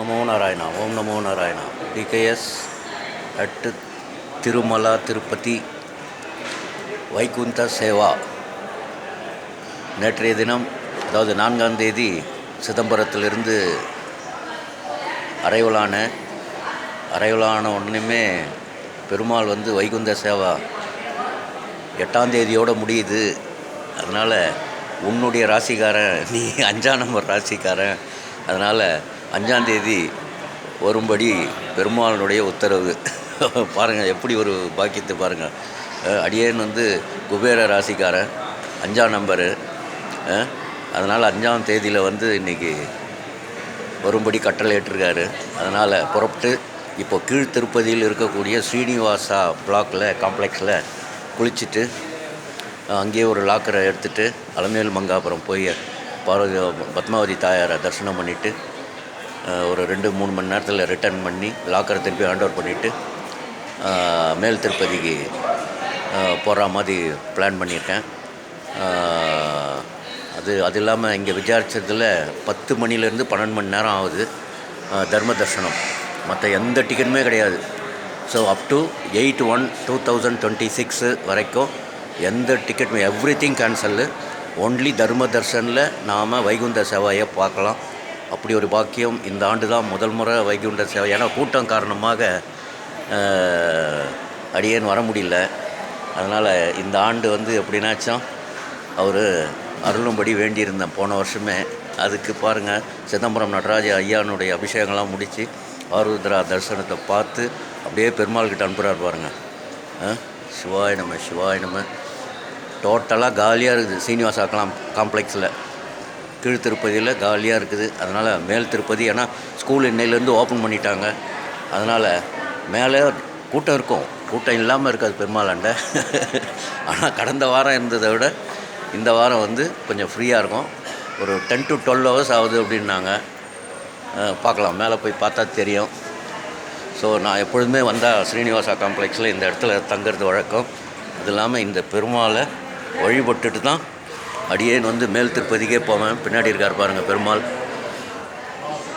நமோ நாராயணா. ஓம் நமோ Narayana. TKS at Tirumala Tirupati Vaikuntha சேவா. நேற்றைய தினம், அதாவது 4ஆம் தேதி சிதம்பரத்திலிருந்து அரைவலான ஒன்றுமே பெருமாள் வைகுந்த சேவா 8ஆம் தேதியோடு முடியுது. அதனால் உன்னுடைய ராசிக்காரன், நீ 5ஆம் நம்பர் ராசிக்காரன், அதனால் 5ஆம் தேதி வரும்படி பெருமாளுடைய உத்தரவு. பாருங்கள், எப்படி ஒரு பாக்கியத்தை பாருங்கள். அடியேன் குபேர ராசிக்காரன், 5ஆம் நம்பரு. அதனால் 5ஆம் தேதியில் இன்றைக்கி வரும்படி கட்டளை ஏற்றிருக்காரு. அதனால் புறப்பட்டு இப்போ கீழ் திருப்பதியில் இருக்கக்கூடிய ஸ்ரீனிவாசா பிளாக்கில் காம்ப்ளெக்ஸில் குளிச்சுட்டு அங்கேயே ஒரு லாக்கரை எடுத்துகிட்டு அலமேல் மங்காபுரம் போய் பத்மாவதி தாயாரை தரிசனம் பண்ணிவிட்டு ஒரு 2-3 மணி நேரத்தில் ரிட்டர்ன் பண்ணி லாக்கரை திருப்பி ஹேண்ட் ஓவர் பண்ணிவிட்டு மேல் திருப்பதிக்கு போகிற மாதிரி பிளான் பண்ணியிருக்கேன். அது இல்லாமல் இங்கே விசாரித்ததில் 10 மணிலேருந்து 12 மணி நேரம் ஆகுது தர்ம தர்சனம். மற்ற எந்த டிக்கெட்டுமே கிடையாது. ஸோ அப் டு 8/1/2026 வரைக்கும் எந்த டிக்கெட்டுமே, எவ்ரி திங் கேன்சல்லு. ஒன்லி தர்ம தர்ஷனில் நாம் வைகுந்த சேவையை பார்க்கலாம். அப்படி ஒரு பாக்கியம். இந்த ஆண்டு தான் முதல் முறை வைகுண்ட சேவை. ஏன்னா கூட்டம் காரணமாக அடியேன் வர முடியல. அதனால் இந்த ஆண்டு எப்படின்னாச்சும் அவர் அருளும்படி வேண்டியிருந்தேன் போன வருஷமே. அதுக்கு பாருங்கள், சிதம்பரம் நடராஜ ஐயானுடைய அபிஷேகம்லாம் முடித்து ஆருத்ரா தரிசனத்தை பார்த்து அப்படியே பெருமாள்கிட்ட அனுப்புகிறார் பாருங்கள். சிவாய நம சிவாய நம. டோட்டலாக காலியாக இருக்குது சீனிவாசா காம்ப்ளெக்ஸில். கீழ் திருப்பதியில் காலியாக இருக்குது. அதனால் மேல் திருப்பதி, ஏன்னா ஸ்கூல் இன்னையிலேருந்து ஓப்பன் பண்ணிட்டாங்க. அதனால் மேலே கூட்டம் இருக்கும், கூட்டம் இல்லாமல் இருக்காது பெருமாளாண்ட. ஆனால் கடந்த வாரம் இருந்ததை விட இந்த வாரம் கொஞ்சம் ஃப்ரீயாக இருக்கும். ஒரு 10 to 12 hours ஆகுது அப்படின்னாங்க. பார்க்கலாம், மேலே போய் பார்த்தா தெரியும். ஸோ நான் எப்பொழுதுமே வந்தால் ஸ்ரீனிவாசா காம்ப்ளெக்ஸில் இந்த இடத்துல தங்கிறது வழக்கம். அது இல்லாமல் இந்த பெருமாளை வழிபட்டுட்டு தான் அடியேன் மேல் திருப்பதிக்கே போவேன். பின்னாடி இருக்கார் பாருங்கள் பெருமாள்.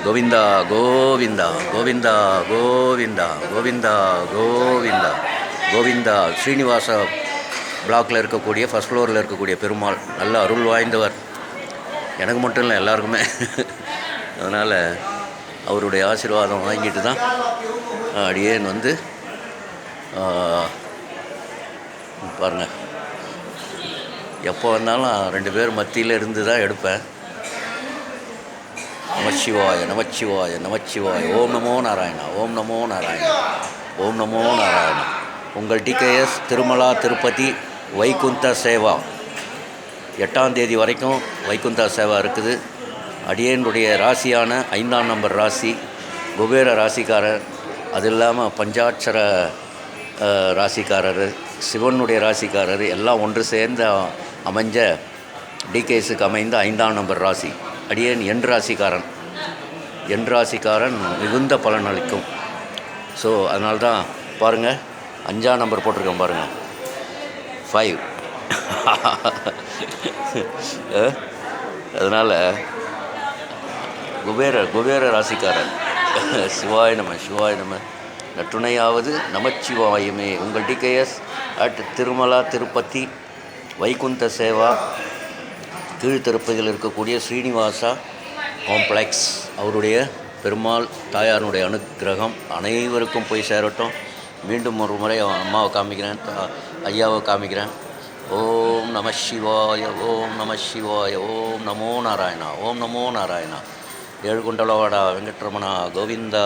கோவிந்தா கோவிந்தா கோவிந்தா கோவிந்தா கோவிந்தா கோவிந்தா கோவிந்தா. ஸ்ரீனிவாசா பிளாக்கில் இருக்கக்கூடிய ஃபஸ்ட் ஃப்ளோரில் இருக்கக்கூடிய பெருமாள் நல்ல அருள் வாய்ந்தவர். எனக்கு மட்டும் இல்லை, எல்லாருக்குமே. அதனால் அவருடைய ஆசீர்வாதம் வாங்கிட்டு தான் அடியேன் பாருங்கள், எப்போ வந்தாலும் 2 பேர் மத்தியில் இருந்து தான் எடுப்பேன். நமச்சிவாய நமச்சிவாய நமச்சிவாய. ஓம் நமோ நாராயணா. ஓம் நமோ நாராயணா. ஓம் நமோ நாராயணா. உங்கள் டிகேஎஸ் திருமலா திருப்பதி வைகுந்த சேவா 8ஆம் தேதி வரைக்கும் வைகுந்த சேவா இருக்குது. அடியேனுடைய ராசியான 5ஆம் நம்பர் ராசி, குபேர ராசிக்காரர். அது இல்லாமல் பஞ்சாட்சர ராசிக்காரர், சிவனுடைய ராசிக்காரர் எல்லாம் ஒன்று சேர்ந்து அமைஞ்ச டிகேஎஸுக்கு அமைந்த 5ஆம் நம்பர் ராசி. அடியேன் எண் ராசிக்காரன் மிகுந்த பலன் அளிக்கும். ஸோ அதனால்தான் பாருங்கள், 5ஆம் நம்பர் போட்டிருக்கேன் பாருங்கள், 5. அதனால் குபேர ராசிக்காரன். சிவாய நம சிவாய நம. நற்றுணையாவது நமச்சிவாயமே. உங்கள் டிகேஎஸ் அட் திருமலா திருப்பதி வைகுந்த சேவா, கீழ் திருப்பதியில் இருக்கக்கூடிய ஸ்ரீனிவாசா காம்ப்ளெக்ஸ். அவருடைய பெருமாள் தாயாருடைய அனுக்கிரகம் அனைவருக்கும் போய் சேரட்டும். மீண்டும் ஒரு முறை அம்மாவை காமிக்கிறேன், ஐயாவை காமிக்கிறேன். ஓம் நம சிவாய ஓம் நம சிவாய. ஓம் நமோ நாராயணா. ஓம் நமோ நாராயணா. ஏழுகுண்டலவாடா வெங்கட்ரமணா கோவிந்தா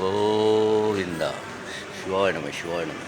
கோவிந்தா. சிவாய நம சிவாய நம.